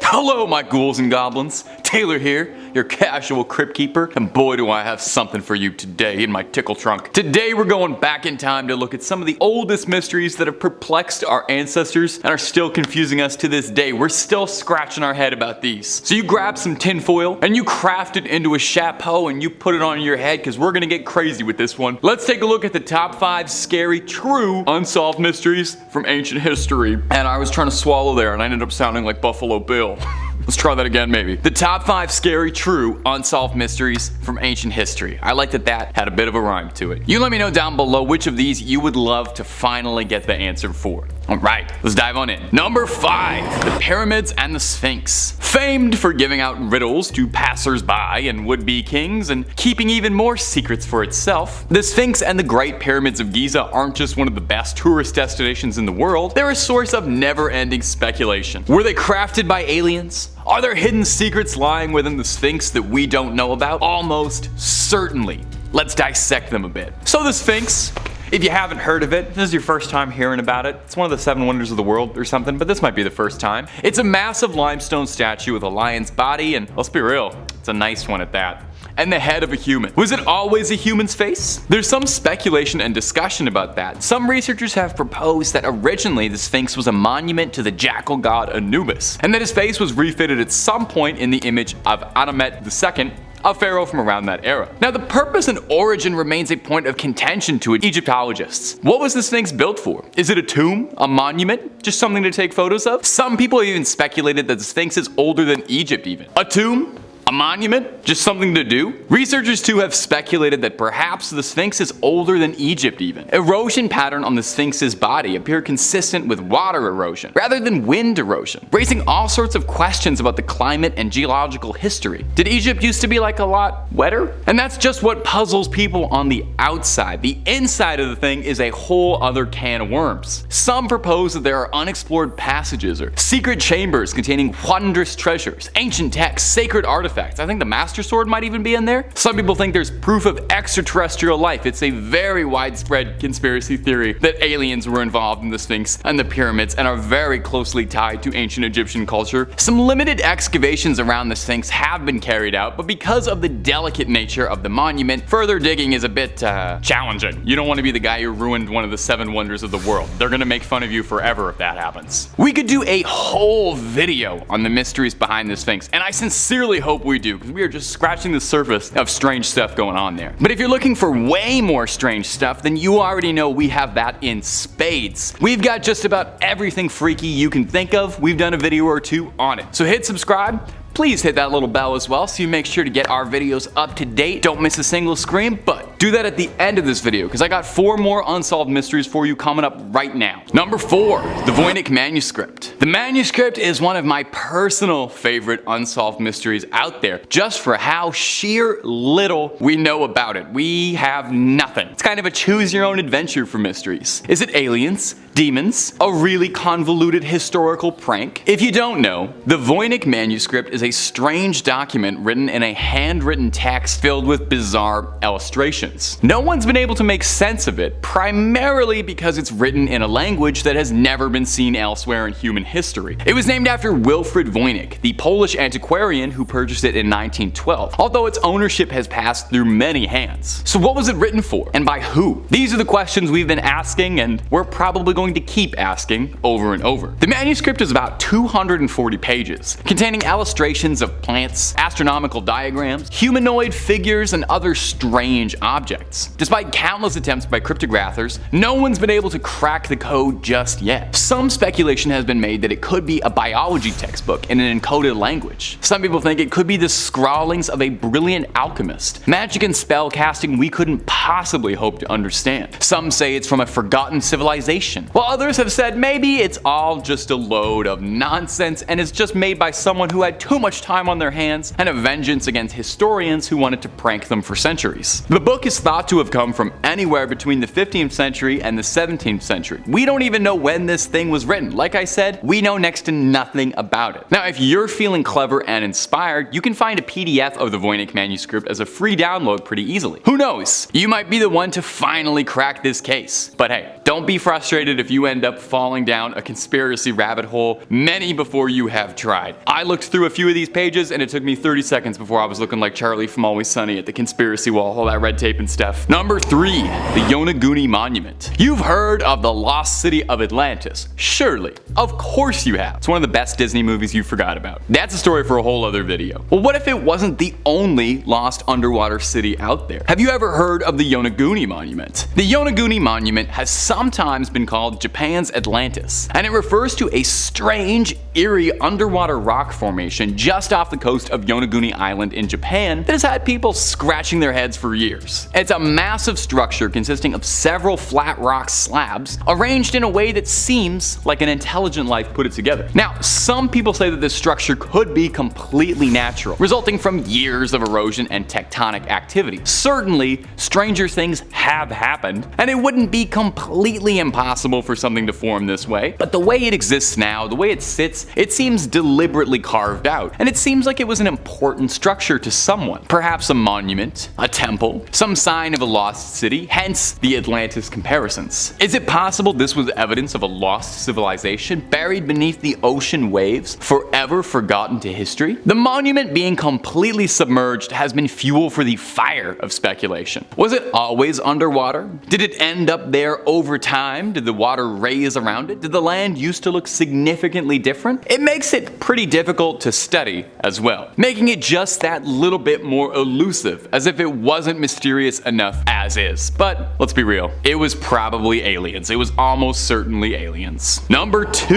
Hello my ghouls and goblins, Taylor here, your casual crypt keeper, and boy do I have something for you today in my tickle trunk. Today we're going back in time to look at some of the oldest mysteries that have perplexed our ancestors and are still confusing us to this day. We're still scratching our head about these. So you grab some tinfoil and you craft it into a chapeau and you put it on your head because we're gonna get crazy with this one. Let's take a look at the top 5 scary, true, unsolved mysteries from ancient history. And I was trying to swallow there and I ended up sounding like Buffalo Bill. Let's try that again maybe. The top 5 scary, true, unsolved mysteries from ancient history. I like that had a bit of a rhyme to it. You let me know down below which of these you would love to finally get the answer for. Alright, let's dive on in. Number 5, the Pyramids and the Sphinx. Famed for giving out riddles to passers-by and would-be kings and keeping even more secrets for itself, the Sphinx and the Great Pyramids of Giza aren't just one of the best tourist destinations in the world, they're a source of never-ending speculation. Were they crafted by aliens? Are there hidden secrets lying within the Sphinx that we don't know about? Almost certainly. Let's dissect them a bit. So the Sphinx, if you haven't heard of it, this is your first time hearing about it. It's one of the 7 wonders of the world or something, but this might be the first time. It's a massive limestone statue with a lion's body, and let's be real, it's a nice one at that. And the head of a human. Was it always a human's face? There's some speculation and discussion about that. Some researchers have proposed that originally the Sphinx was a monument to the jackal god Anubis, and that his face was refitted at some point in the image of Amenhotep II, a pharaoh from around that era. Now the purpose and origin remains a point of contention to Egyptologists. What was the Sphinx built for? Is it a tomb? A monument? Just something to take photos of? Some people even speculated that the Sphinx is older than Egypt even. A tomb? A monument? Just something to do? Researchers too have speculated that perhaps the Sphinx is older than Egypt even. Erosion pattern on the Sphinx's body appear consistent with water erosion rather than wind erosion, raising all sorts of questions about the climate and geological history. Did Egypt used to be like a lot wetter? And that's just what puzzles people on the outside. The inside of the thing is a whole other can of worms. Some propose that there are unexplored passages or secret chambers containing wondrous treasures, ancient texts, sacred artifacts. I think the Master Sword might even be in there. Some people think there's proof of extraterrestrial life. It's a very widespread conspiracy theory that aliens were involved in the Sphinx and the pyramids and are very closely tied to ancient Egyptian culture. Some limited excavations around the Sphinx have been carried out, but because of the delicate nature of the monument, further digging is a bit challenging. You don't want to be the guy who ruined one of the 7 wonders of the world. They're gonna make fun of you forever if that happens. We could do a whole video on the mysteries behind the Sphinx, and I sincerely hope we do, because we are just scratching the surface of strange stuff going on there. But if you're looking for way more strange stuff, then you already know we have that in spades. We've got just about everything freaky you can think of. We've done a video or 2 on it. So hit subscribe. Please hit that little bell as well so you make sure to get our videos up to date. Don't miss a single scream, but do that at the end of this video because I got 4 more unsolved mysteries for you coming up right now. Number 4, the Voynich Manuscript. The manuscript is one of my personal favorite unsolved mysteries out there just for how sheer little we know about it. We have nothing. It's kind of a choose your own adventure for mysteries. Is it aliens? Demons? A really convoluted historical prank? If you don't know, the Voynich Manuscript is a strange document written in a handwritten text filled with bizarre illustrations. No one's been able to make sense of it, primarily because it's written in a language that has never been seen elsewhere in human history. It was named after Wilfrid Voynich, the Polish antiquarian who purchased it in 1912, although its ownership has passed through many hands. So what was it written for, and by who? These are the questions we've been asking, and we're probably going to keep asking over and over. The manuscript is about 240 pages, containing illustrations of plants, astronomical diagrams, humanoid figures, and other strange objects. Despite countless attempts by cryptographers, no one's been able to crack the code just yet. Some speculation has been made that it could be a biology textbook in an encoded language. Some people think it could be the scrawlings of a brilliant alchemist, magic and spell casting we couldn't possibly hope to understand. Some say it's from a forgotten civilization, while others have said maybe it's all just a load of nonsense and it's just made by someone who had too much time on their hands and a vengeance against historians who wanted to prank them for centuries. The book book is thought to have come from anywhere between the 15th century and the 17th century. We don't even know when this thing was written. Like I said, we know next to nothing about it. Now, if you're feeling clever and inspired, you can find a PDF of the Voynich Manuscript as a free download pretty easily. Who knows? You might be the one to finally crack this case. But hey, don't be frustrated if you end up falling down a conspiracy rabbit hole many before you have tried. I looked through a few of these pages and it took me 30 seconds before I was looking like Charlie from Always Sunny at the conspiracy wall, all that red tape and stuff. Number 3, the Yonaguni Monument. You've heard of the lost city of Atlantis. Surely. Of course you have. It's one of the best Disney movies you forgot about. That's a story for a whole other video. Well, what if it wasn't the only lost underwater city out there? Have you ever heard of the Yonaguni Monument? The Yonaguni Monument has sometimes been called Japan's Atlantis, and it refers to a strange, eerie underwater rock formation just off the coast of Yonaguni Island in Japan that has had people scratching their heads for years. It's a massive structure consisting of several flat rock slabs arranged in a way that seems like an intelligent life put it together. Now, some people say that this structure could be completely natural, resulting from years of erosion and tectonic activity. Certainly, stranger things have happened, and it wouldn't be completely impossible for something to form this way, but the way it exists now, the way it sits, it seems deliberately carved out, and it seems like it was an important structure to someone. Perhaps a monument, a temple, some sign of a lost city, hence the Atlantis comparisons. Is it possible this was evidence of a lost civilization buried beneath the ocean waves, forever forgotten to history? The monument being completely submerged has been fuel for the fire of speculation. Was it always underwater? Did it end up there over time? Did the water raise around it? Did the land used to look significantly different? It makes it pretty difficult to study as well, making it just that little bit more elusive, as if it wasn't mysterious enough as is. But let's be real, it was probably aliens. It was almost certainly aliens. Number 2,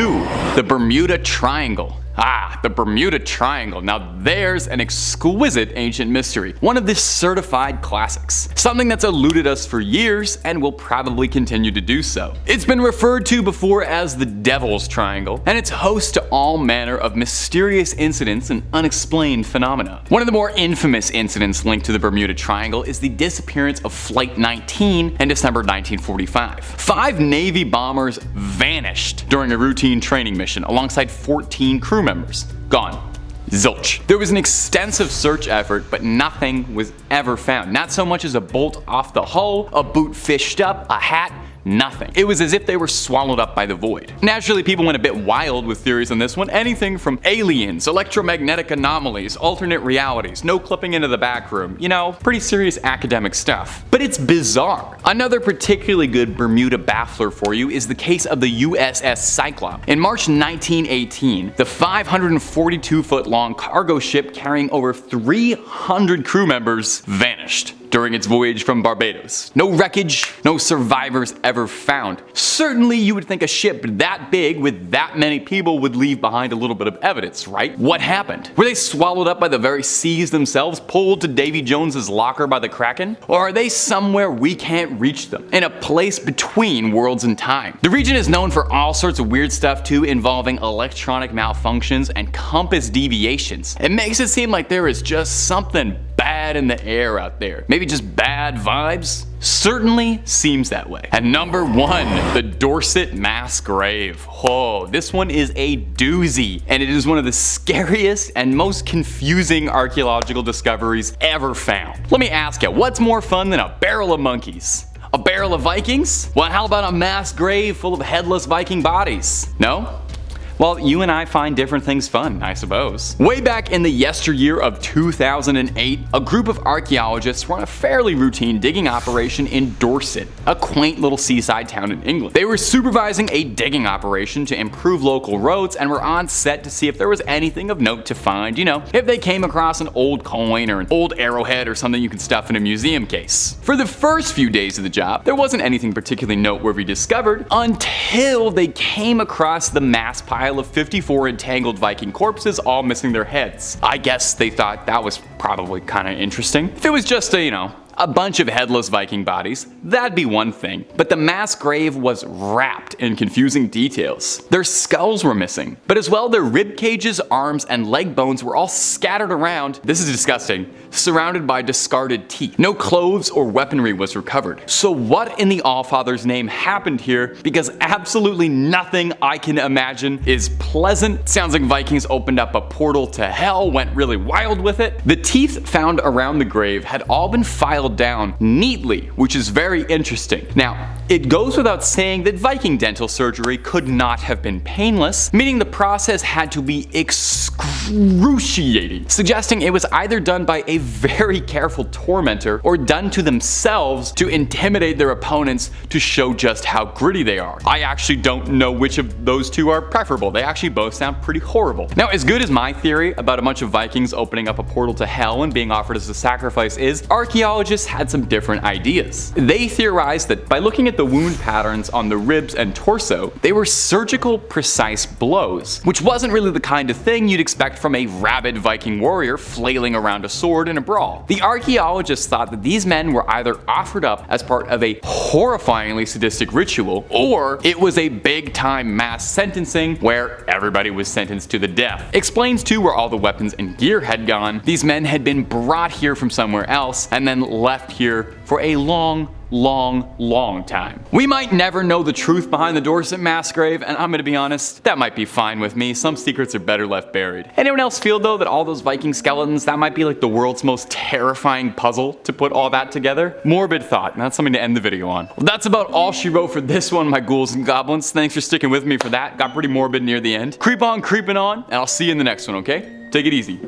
the Bermuda Triangle. Ah, the Bermuda Triangle. Now there's an exquisite ancient mystery, one of the certified classics, something that's eluded us for years and will probably continue to do so. It's been referred to before as the Devil's Triangle, and it's host to all manner of mysterious incidents and unexplained phenomena. One of the more infamous incidents linked to the Bermuda Triangle is the disappearance of Flight 19 in December 1945. 5 Navy bombers vanished during a routine training mission alongside 14 crew members. Gone. Zilch. There was an extensive search effort, but nothing was ever found. Not so much as a bolt off the hull, a boot fished up, a hat, nothing. It was as if they were swallowed up by the void. Naturally, people went a bit wild with theories on this one. Anything from aliens, electromagnetic anomalies, alternate realities, no clipping into the back room. You know, pretty serious academic stuff. But it's bizarre. Another particularly good Bermuda baffler for you is the case of the USS Cyclops. In March 1918, the 542-foot-long cargo ship carrying over 300 crew members vanished during its voyage from Barbados. No wreckage, no survivors ever found. Certainly you would think a ship that big with that many people would leave behind a little bit of evidence, right? What happened? Were they swallowed up by the very seas themselves, pulled to Davy Jones's locker by the Kraken? Or are they somewhere we can't reach them, in a place between worlds and time? The region is known for all sorts of weird stuff too, involving electronic malfunctions and compass deviations. It makes it seem like there is just something bad in the air out there. Maybe just bad vibes? Certainly seems that way. And number 1, the Dorset mass grave. Whoa, this one is a doozy, and it is one of the scariest and most confusing archaeological discoveries ever found. Let me ask you, what's more fun than a barrel of monkeys? A barrel of Vikings? Well, how about a mass grave full of headless Viking bodies? No? Well, you and I find different things fun, I suppose. Way back in the yesteryear of 2008, a group of archaeologists were on a fairly routine digging operation in Dorset, a quaint little seaside town in England. They were supervising a digging operation to improve local roads and were on set to see if there was anything of note to find, you know, if they came across an old coin or an old arrowhead or something you could stuff in a museum case. For the first few days of the job, there wasn't anything particularly noteworthy discovered until they came across the mass pile of 54 entangled Viking corpses, all missing their heads. I guess they thought that was probably kind of interesting. If it was just a, A bunch of headless Viking bodies, that'd be one thing. But the mass grave was wrapped in confusing details. Their skulls were missing, but as well their rib cages, arms, and leg bones were all scattered around, this is disgusting, surrounded by discarded teeth. No clothes or weaponry was recovered. So what in the Allfather's name happened here? Because absolutely nothing I can imagine is pleasant. Sounds like Vikings opened up a portal to hell, went really wild with it. The teeth found around the grave had all been filed down neatly, which is very interesting. Now, it goes without saying that Viking dental surgery could not have been painless, meaning the process had to be excruciating, suggesting it was either done by a very careful tormentor or done to themselves to intimidate their opponents to show just how gritty they are. I actually don't know which of those two are preferable. They actually both sound pretty horrible. Now, as good as my theory about a bunch of Vikings opening up a portal to hell and being offered as a sacrifice is, archaeologists had some different ideas. They theorized that by looking at the wound patterns on the ribs and torso, they were surgical precise blows, which wasn't really the kind of thing you'd expect from a rabid Viking warrior flailing around a sword in a brawl. The archaeologists thought that these men were either offered up as part of a horrifyingly sadistic ritual, or it was a big time mass sentencing where everybody was sentenced to the death. Explains too where all the weapons and gear had gone. These men had been brought here from somewhere else and then left here for a long time. We might never know the truth behind the Dorset mass grave, and I'm gonna be honest, that might be fine with me. Some secrets are better left buried. Anyone else feel though that all those Viking skeletons, that might be like the world's most terrifying puzzle to put all that together? Morbid thought, and that's something to end the video on. Well, that's about all she wrote for this one, my ghouls and goblins. Thanks for sticking with me for that. Got pretty morbid near the end. Creep on creeping on, and I'll see you in the next one, okay? Take it easy.